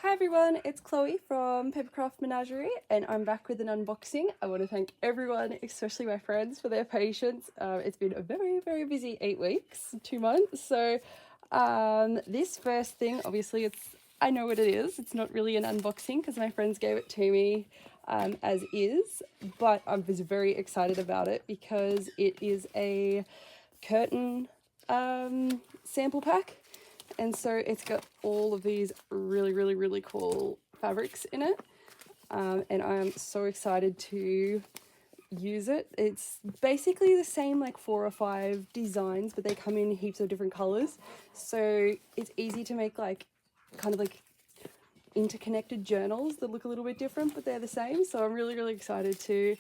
Hi everyone, it's Chloe from APapercraftMenagerie and I'm back with an unboxing. I want to thank everyone, especially my friends, for their patience. It's been a very busy 8 weeks, 2 months. So this first thing, obviously I know what it is. It's not really an unboxing because my friends gave it to me as is, but I was very excited about it because it is a curtain sample pack. And so it's got all of these really cool fabrics in it. And I'm so excited to use it. It's basically the same like 4 or 5 designs, but they come in heaps of different colors. So it's easy to make like kind of like interconnected journals that look a little bit different, but they're the same. So I'm really excited to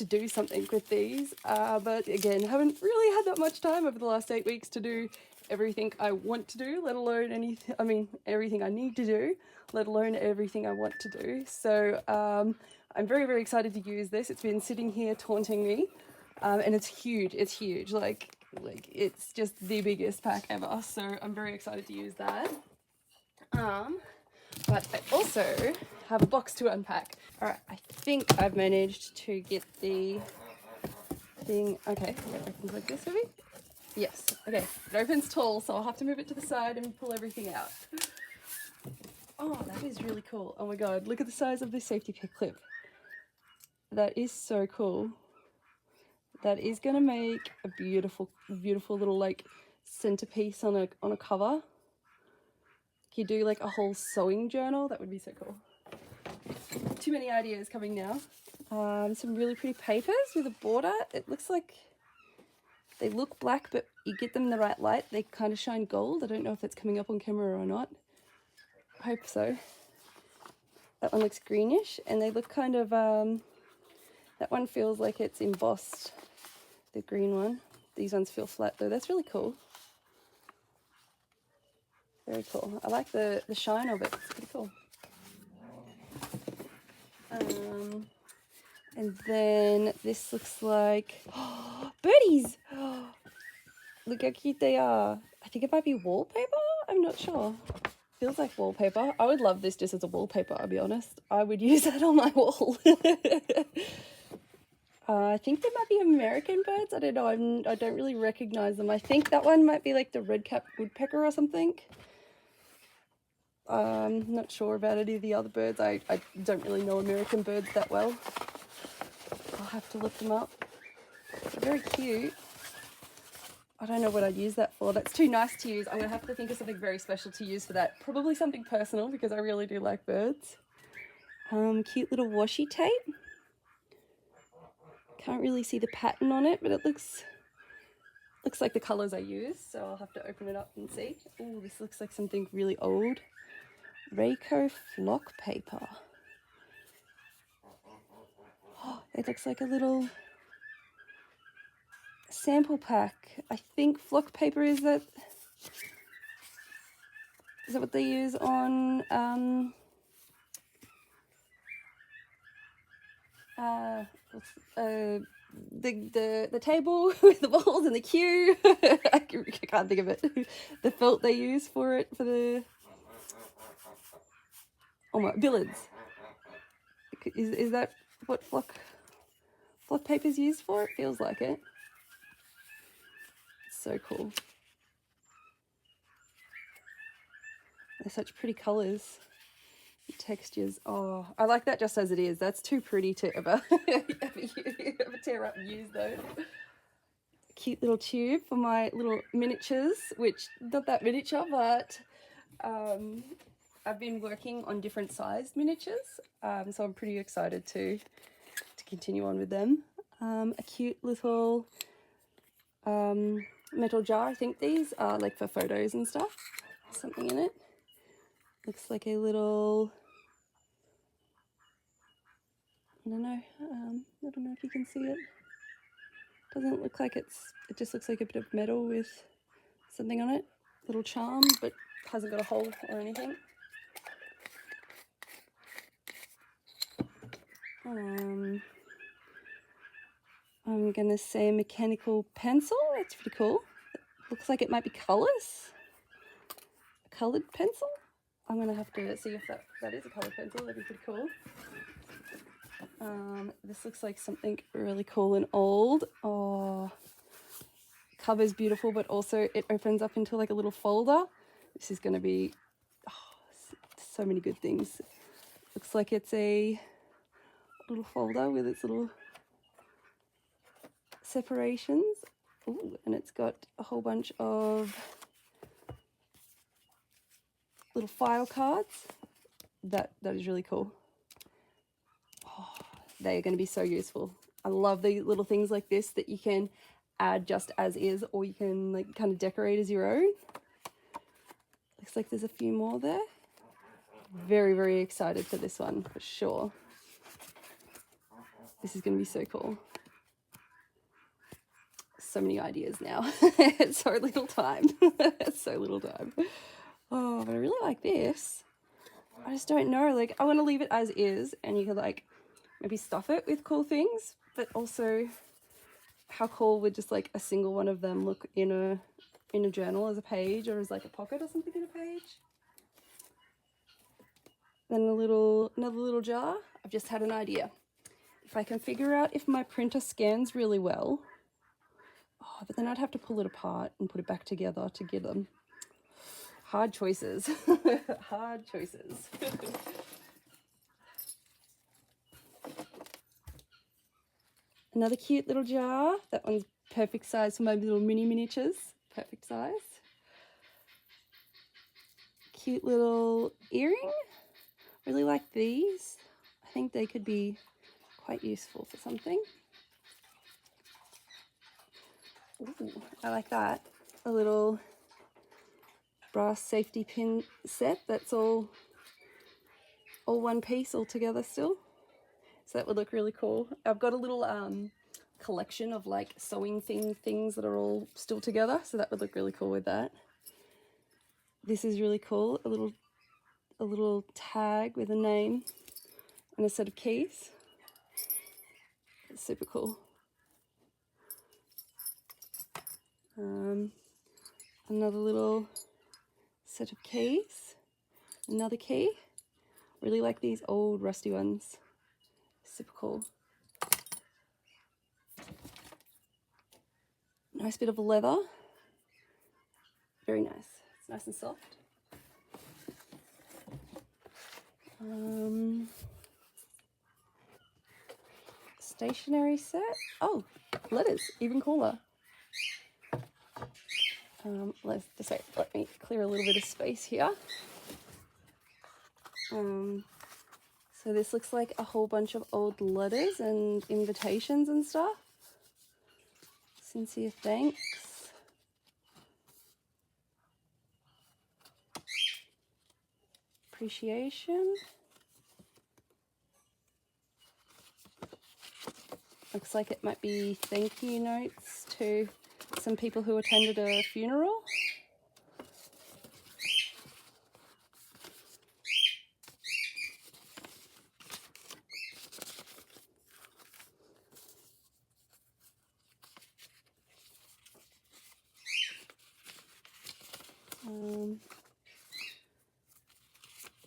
do something with these. But again, haven't really had that much time over the last 8 weeks to do everything I want to do, let alone everything I need to do, let alone everything I want to do. So I'm very excited to use this. It's been sitting here taunting me, and it's huge, like it's just the biggest pack ever. So I'm very excited to use that. But I also have a box to unpack. All right, I think I've managed to get the thing. Okay, it opens like this, maybe? Yes, okay, it opens tall, so I'll have to move it to the side and pull everything out. Oh, that is really cool. Oh my god, look at the size of this safety clip. That is so cool. That is gonna make a beautiful little like centerpiece on a cover. You do like a whole sewing journal, that would be so cool. Too many ideas coming now. Some really pretty papers with a border. It looks like they look black, but you get them in the right light, they kind of shine gold. I don't know if that's coming up on camera or not. I hope so. That one looks greenish, and they look kind of, that one feels like it's embossed, the green one. These ones feel flat though. That's really cool. Very cool. I like the shine of it. It's pretty cool. And then this looks like, oh, birdies! Look how cute they are. I think it might be wallpaper? I'm not sure. Feels like wallpaper. I would love this just as a wallpaper, I'll be honest. I would use that on my wall. I think they might be American birds. I don't know. I don't really recognize them. I think that one might be like the red-capped woodpecker or something. Not sure about any of the other birds. I don't really know American birds that well. I'll have to look them up. Very cute. I don't know what I'd use that for. That's too nice to use. I'm going to have to think of something very special to use for that. Probably something personal because I really do like birds. Cute little washi tape. Can't really see the pattern on it, but it looks like the colours I use. So I'll have to open it up and see. Oh, this looks like something really old. Reiko flock paper. Oh, it looks like a little sample pack. I think flock paper is that what they use on the table with the balls and the cue. I can't think of it. The felt they use for it, for the billiards. Is that what flock paper's used for? It feels like it. It's so cool. They're such pretty colours, textures. Oh, I like that just as it is. That's too pretty to ever tear up and use though. Cute little tube for my little miniatures, which not that miniature, but I've been working on different sized miniatures, so I'm pretty excited to continue on with them. A cute little metal jar. I think these are like for photos and stuff. Something in it. Looks like a little, I don't know if you can see it. Doesn't look like it just looks like a bit of metal with something on it. Little charm, but hasn't got a hole or anything. I'm gonna say a mechanical pencil. It's pretty cool. It looks like it might be colours. A coloured pencil. I'm gonna have to see if that is a colored pencil. That'd be pretty cool. This looks like something really cool and old. Oh, cover's beautiful, but also it opens up into like a little folder. This is gonna be so many good things. Looks like it's a little folder with its little separations. Ooh, and it's got a whole bunch of little file cards. That is really cool. Oh, they are going to be so useful. I love the little things like this that you can add just as is, or you can like kind of decorate as your own. Looks like there's a few more there. Very, very excited for this one for sure. This is going to be so cool. So many ideas now. It's so little time. It's so little time. Oh, but I really like this. I just don't know. Like, I want to leave it as is, and you could like maybe stuff it with cool things. But also, how cool would just like a single one of them look in a journal as a page, or as like a pocket or something in a page? Then another little jar. I've just had an idea. If I can figure out if my printer scans really well. Oh, but then I'd have to pull it apart and put it back together to get them. Hard choices. Hard choices. Another cute little jar. That one's perfect size for my little miniatures. Perfect size. Cute little earring. Really like these. I think they could be quite useful for something. Ooh, I like that. A little brass safety pin set that's all one piece all together still. So that would look really cool. I've got a little collection of like sewing things that are all still together, so that would look really cool with that. This is really cool. A little tag with a name and a set of keys. It's super cool. Another little set of keys. Another key. Really like these old rusty ones. Super cool. Nice bit of leather. Very nice. It's nice and soft. Stationery set. Oh, letters. Even cooler. Let me clear a little bit of space here. So this looks like a whole bunch of old letters and invitations and stuff. Sincere thanks. Appreciation. Looks like it might be thank you notes to some people who attended a funeral.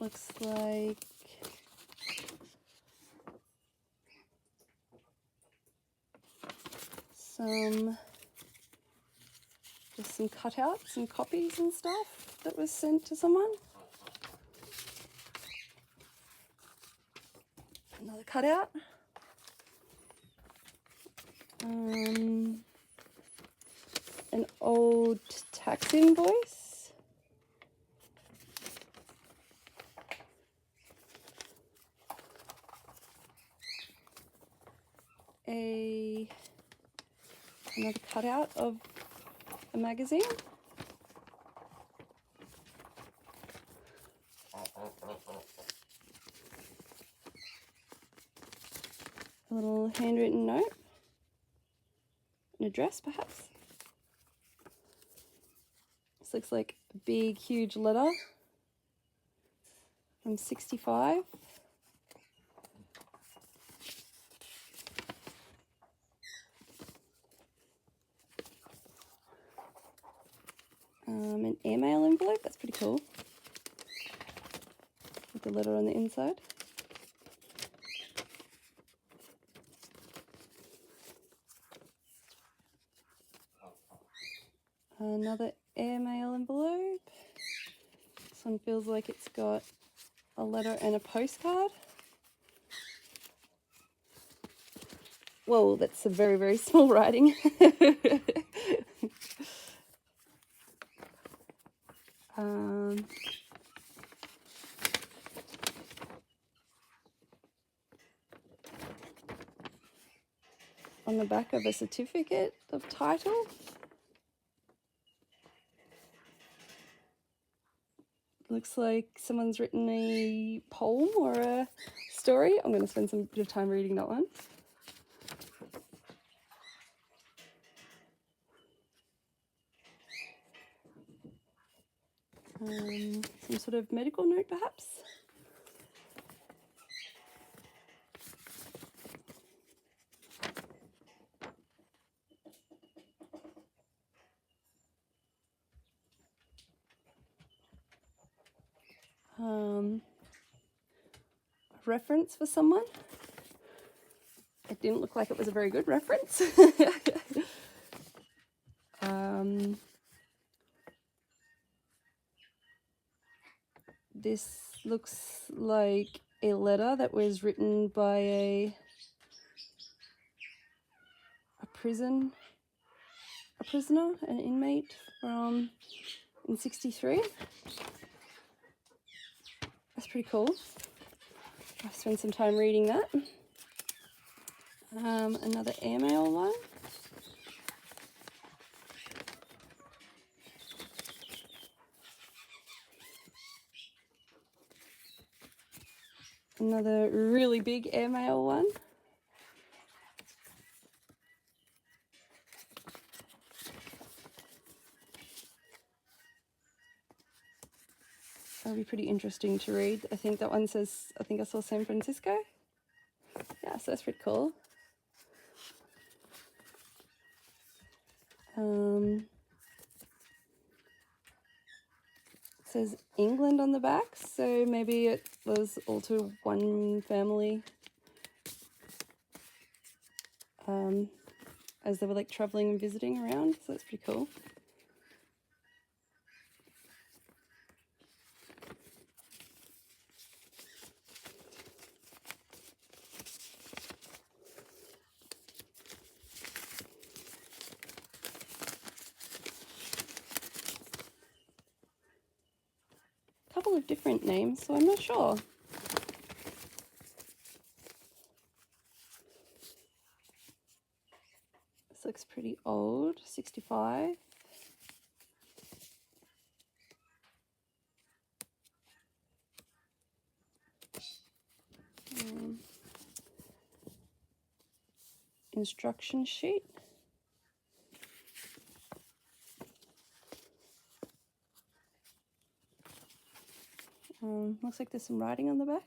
Looks like just some cutouts and copies and stuff that was sent to someone. Another cutout. An old tax invoice. Another cutout of a magazine. A little handwritten note. An address, perhaps. This looks like a big, huge letter from 65. An airmail envelope, that's pretty cool. with the letter on the inside. Another airmail envelope. This one feels like it's got a letter and a postcard. Whoa, that's some very, very small writing. On the back of a certificate of title. Looks like someone's written a poem or a story. I'm going to spend some bit of time reading that one. Some sort of medical note, perhaps. Reference for someone. It didn't look like it was a very good reference. This looks like a letter that was written by a prisoner, an inmate in '63. That's pretty cool. I've spent some time reading that. Another airmail one. Another really big airmail one. That'll be pretty interesting to read. I think that one says, I think I saw San Francisco. Yeah, so that's pretty cool. It says England on the back, so maybe it was all to one family as they were like traveling and visiting around, so that's pretty cool. Couple of different names, so I'm not sure. This looks pretty old, 65. Instruction sheet. Looks like there's some writing on the back.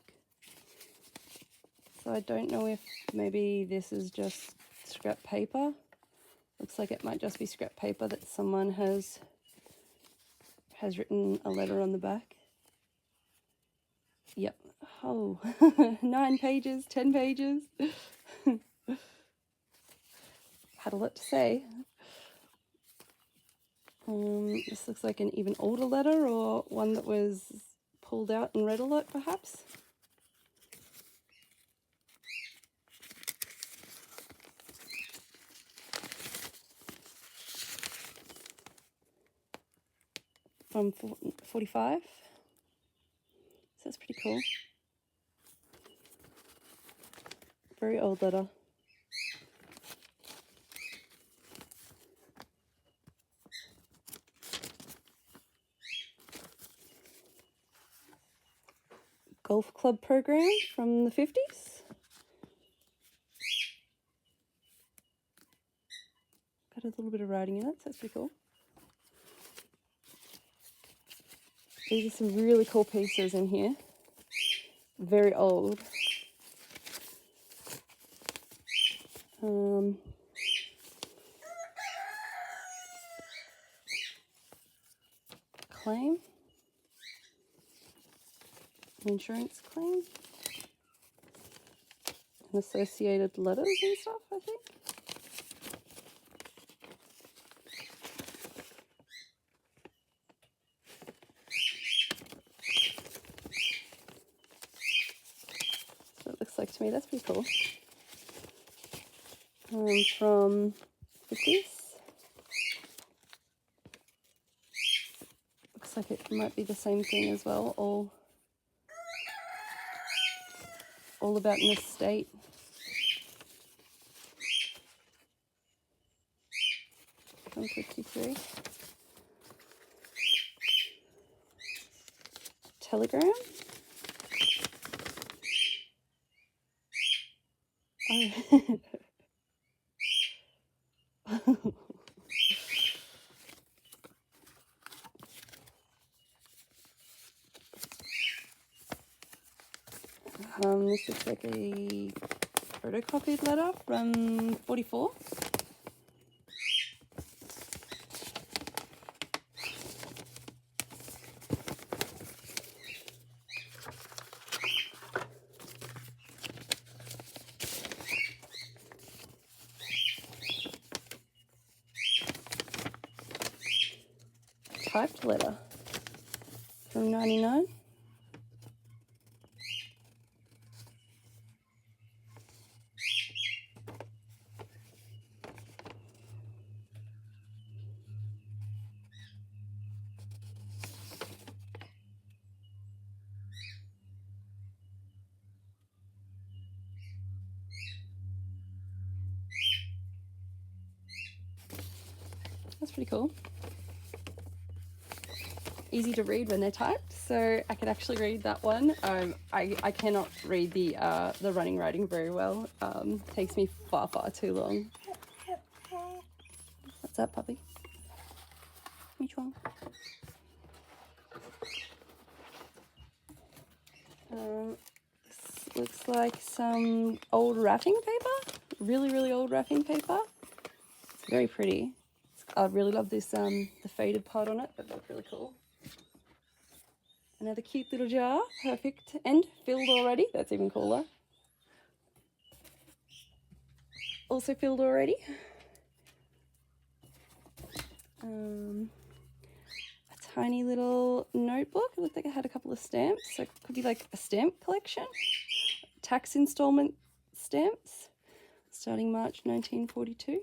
So I don't know if maybe this is just scrap paper. Looks like it might just be scrap paper that someone has written a letter on the back. Yep. Oh, 9 pages, 10 pages. Had a lot to say. This looks like an even older letter, or one that was pulled out and read a lot, perhaps. From 45. So that's pretty cool. Very old letter. Golf club program from the 50s. Got a little bit of writing in it, so that's pretty cool. These are some really cool pieces in here. Very old. Claim. insurance claim and associated letters and stuff, I think. So it looks like to me. That's pretty cool. From 50s. Looks like it might be the same thing as well. All about an estate. From 53. Telegram. Oh. This looks like a photocopied letter from 44. Typed letter from 99. That's pretty cool. Easy to read when they're typed, so I can actually read that one. I cannot read the running writing very well. Takes me far too long. What's that, puppy? Which one? This looks like some old wrapping paper. Really old wrapping paper. It's very pretty. I really love this the faded part on it, but that's really cool. Another cute little jar, perfect, and filled already. That's even cooler. Also filled already. A tiny little notebook. It looked like it had a couple of stamps, so it could be like a stamp collection. Tax installment stamps, starting March 1942.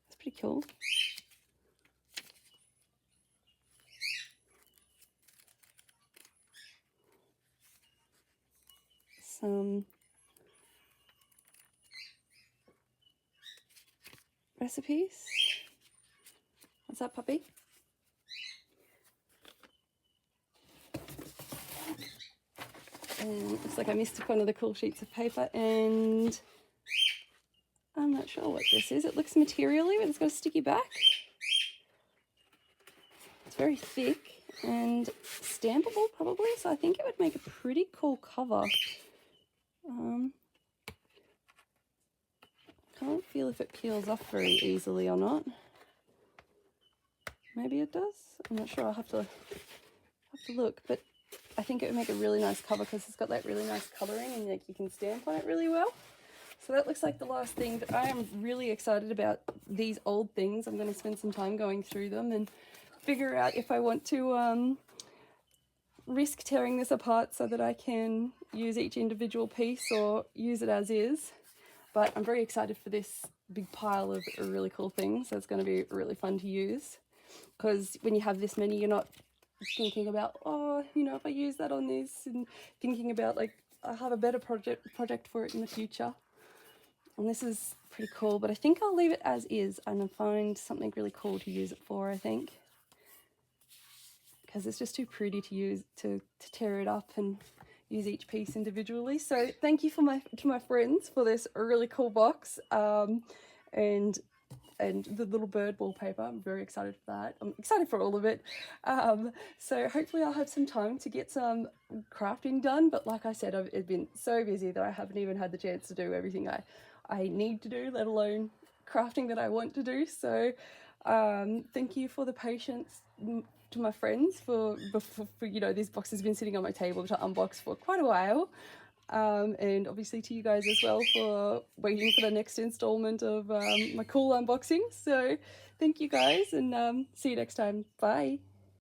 That's pretty cool. Some recipes. What's up, puppy? And looks like I missed one of the cool sheets of paper, and I'm not sure what this is. It looks materially, but it's got a sticky back. It's very thick and stampable probably, so I think it would make a pretty cool cover. Can't feel if it peels off very easily or not. Maybe it does. I'm not sure. I'll have to look, but I think it would make a really nice cover because it's got that really nice colouring and like you can stamp on it really well. So that looks like the last thing, but I am really excited about these old things. I'm going to spend some time going through them and figure out if I want to risk tearing this apart so that I can use each individual piece or use it as is. But I'm very excited for this big pile of really cool things. So it's going to be really fun to use, because when you have this many, you're not thinking about, oh, you know, if I use that on this, and thinking about like I'll have a better project for it in the future. And this is pretty cool, but I think I'll leave it as is and find something really cool to use it for, I think, because it's just too pretty to use to tear it up and use each piece individually. So thank you to my friends for this really cool box, and the little bird wallpaper. I'm very excited for that. I'm excited for all of it. So hopefully I'll have some time to get some crafting done, but like I said, I've been so busy that I haven't even had the chance to do everything I need to do, let alone crafting that I want to do. So Thank you for the patience to my friends for you know, this box has been sitting on my table to unbox for quite a while. And obviously to you guys as well for waiting for the next installment of my cool unboxing. So thank you guys, and see you next time. Bye.